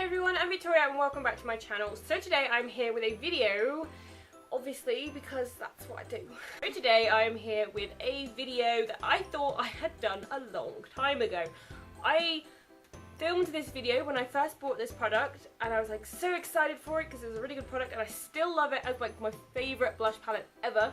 everyone, I'm Victoria and welcome back to my channel. So today I'm here with a video, obviously, because that's what I do. So today I'm here with a video that I thought I had done a long time ago. I filmed this video when I first bought this product and I was like so excited for it because it was a really good product and I still love it as like my favourite blush palette ever.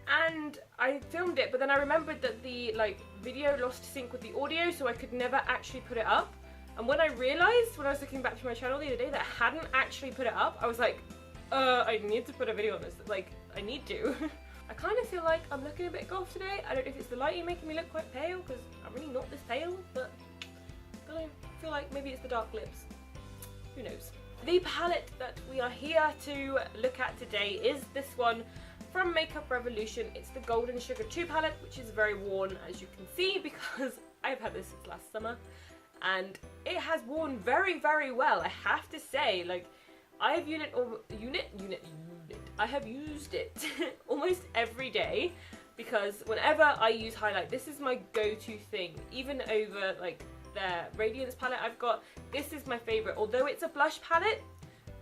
And I filmed it, but then I remembered that the video lost sync with the audio, so I could never actually put it up. And when I realised, when I was looking back to my channel the other day, that I hadn't actually put it up, I was like, I need to put a video on this. Like, I need to. I kind of feel like I'm looking a bit goth today. I don't know if it's the lighting making me look quite pale, because I'm really not this pale, but I feel like maybe it's the dark lips. Who knows? The palette that we are here to look at today is this one from Makeup Revolution. It's the Golden Sugar 2 palette, which is very worn, as you can see, because I've had this since last summer. And it has worn very, very well, I have to say. Like, I have I have used it almost every day, because whenever I use highlight, this is my go-to thing. Even over like their Radiance palette I've got, this is my favourite. Although it's a blush palette,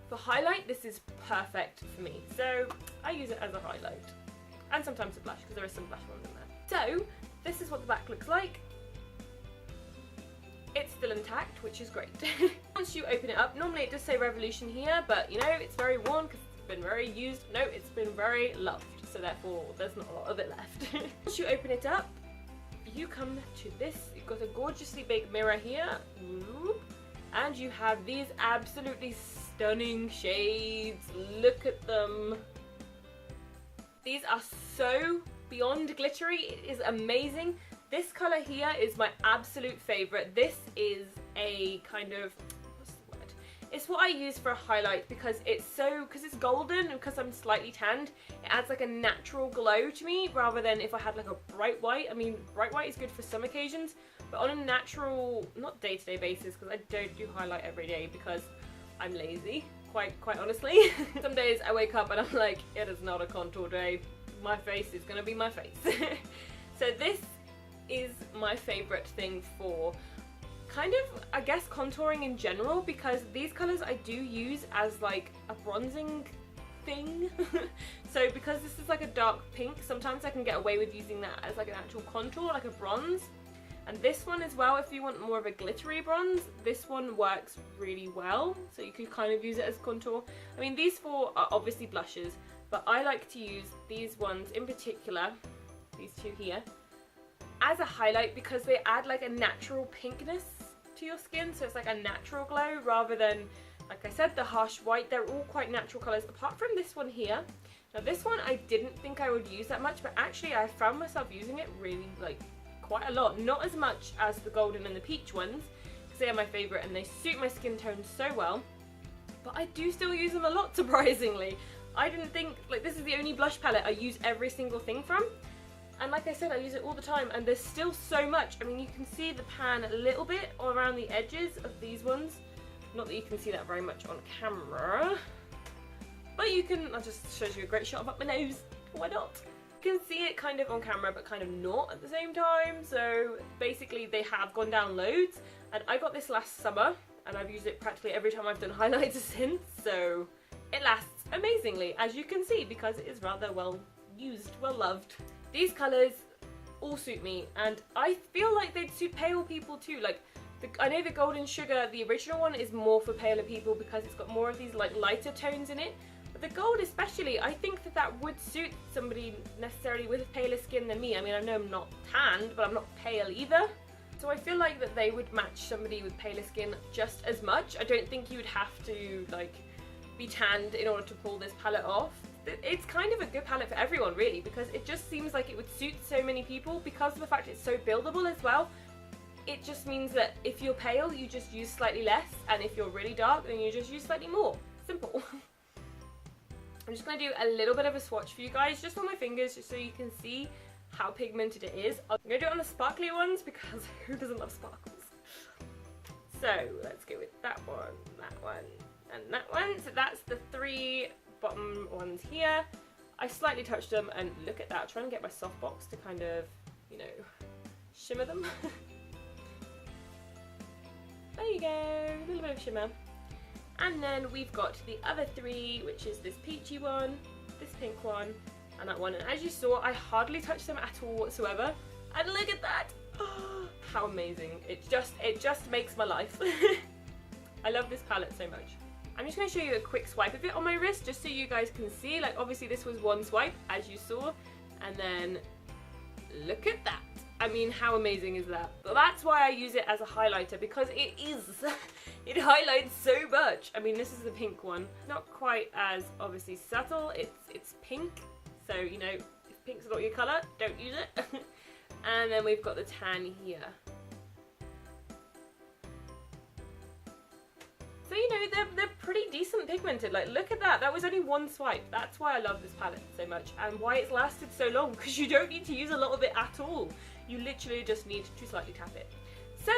for highlight this is perfect for me. So I use it as a highlight. And sometimes a blush, because there is some blush ones in there. So this is what the back looks like. It's still intact, which is great. Once you open it up, normally it does say Revolution here, but you know, it's very worn because it's been very used. No, it's been very loved, so therefore there's not a lot of it left. Once you open it up, you come to this. You've got a gorgeously big mirror here, and you have these absolutely stunning shades. Look at them. These are so beyond glittery. It is amazing. This colour here is my absolute favourite. This is a kind of, what's the word? It's what I use for a highlight because it's golden and because I'm slightly tanned, it adds like a natural glow to me rather than if I had like a bright white. I mean, bright white is good for some occasions, but on a natural, not day-to-day basis, because I don't do highlight every day because I'm lazy, quite honestly. Some days I wake up and I'm like, it is not a contour day. My face is gonna be my face. So this is my favourite thing for kind of, I guess, contouring in general, because these colours I do use as like a bronzing thing. So because this is like a dark pink, sometimes I can get away with using that as like an actual contour, like a bronze. And this one as well, if you want more of a glittery bronze, this one works really well. So you could kind of use it as contour. I mean, these four are obviously blushes, but I like to use these ones in particular, these two here, as a highlight because they add like a natural pinkness to your skin, so it's like a natural glow rather than, like I said, the harsh white. They're all quite natural colours apart from this one here. Now this one I didn't think I would use that much, but actually I found myself using it really like quite a lot. Not as much as the golden and the peach ones because they are my favourite and they suit my skin tone so well, but I do still use them a lot, surprisingly. I didn't think, like, this is the only blush palette I use every single thing from. And like I said, I use it all the time and there's still so much. I mean, you can see the pan a little bit around the edges of these ones. Not that you can see that very much on camera, but you can, that just shows you a great shot of up my nose. Why not? You can see it kind of on camera, but kind of not at the same time. So basically they have gone down loads, and I got this last summer and I've used it practically every time I've done highlighter since. So it lasts amazingly, as you can see, because it is rather well used, well loved. These colours all suit me, and I feel like they'd suit pale people too. Like, I know the Golden Sugar, the original one, is more for paler people because it's got more of these like lighter tones in it. But the gold especially, I think that that would suit somebody necessarily with paler skin than me. I mean, I know I'm not tanned, but I'm not pale either. So I feel like that they would match somebody with paler skin just as much. I don't think you would have to like be tanned in order to pull this palette off. It's kind of a good palette for everyone really, because it just seems like it would suit so many people because of the fact it's so buildable as well. It just means that if you're pale, you just use slightly less, and if you're really dark, then you just use slightly more. Simple. I'm just going to do a little bit of a swatch for you guys, just on my fingers, just so you can see how pigmented it is. I'm going to do it on the sparkly ones because who doesn't love sparkles? So let's go with that one, and that one. So that's the three bottom ones here. I slightly touched them, and look at that, trying to get my softbox to kind of, you know, shimmer them. There you go, a little bit of shimmer. And then we've got the other three, which is this peachy one, this pink one, and that one. And as you saw, I hardly touched them at all whatsoever. And look at that! Oh, how amazing. It just makes my life. I love this palette so much. I'm just going to show you a quick swipe of it on my wrist, just so you guys can see. Like, obviously this was one swipe, as you saw. And then, look at that. I mean, how amazing is that? But that's why I use it as a highlighter, because it it highlights so much. I mean, this is the pink one. Not quite as, obviously, subtle. It's pink. So, you know, if pink's not your colour, don't use it. And then we've got the tan here. So, you know, they're pretty decent pigmented. Like, look at that. That was only one swipe. That's why I love this palette so much, and why it's lasted so long, because you don't need to use a lot of it at all. You literally just need to slightly tap it. So,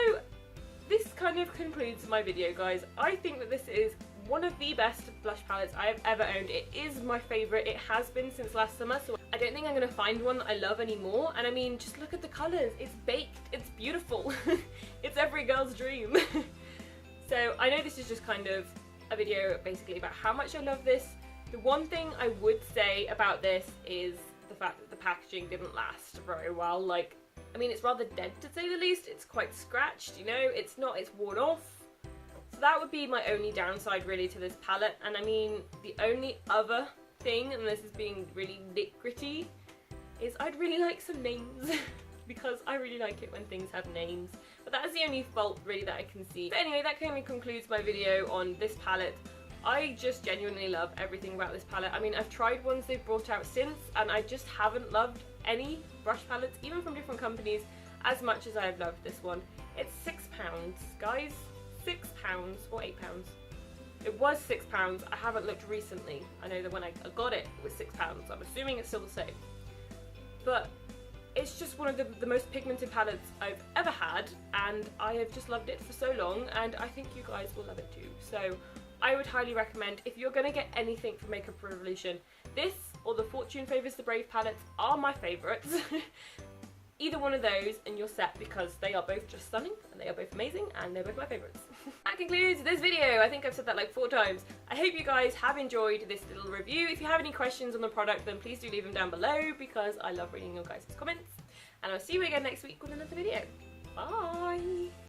this kind of concludes my video, guys. I think that this is one of the best blush palettes I have ever owned. It is my favourite. It has been since last summer, so I don't think I'm going to find one that I love anymore. And I mean, just look at the colours. It's baked. It's beautiful. It's every girl's dream. So I know this is just kind of a video basically about how much I love this. The one thing I would say about this is the fact that the packaging didn't last very well. Like, I mean, it's rather dead to say the least. It's quite scratched, you know, it's worn off. So that would be my only downside really to this palette. And I mean, the only other thing, and this is being really nitgritty, is I'd really like some names. Because I really like it when things have names. But that is the only fault really that I can see. But anyway, that kind of concludes my video on this palette. I just genuinely love everything about this palette. I mean, I've tried ones they've brought out since, and I just haven't loved any brush palettes, even from different companies, as much as I have loved this one. It's £6, guys. £6 or £8. It was £6. I haven't looked recently. I know that when I got it, it was £6. I'm assuming it's still the same. But it's just one of the most pigmented palettes I've ever had, and I have just loved it for so long, and I think you guys will love it too. So I would highly recommend, if you're going to get anything from Makeup Revolution, this or the Fortune Favours the Brave palettes are my favourites. Either one of those and you're set, because they are both just stunning and they are both amazing and they're both my favourites. That concludes this video. I think I've said that like 4 times. I hope you guys have enjoyed this little review. If you have any questions on the product, then please do leave them down below, because I love reading your guys' comments. And I'll see you again next week with another video. Bye!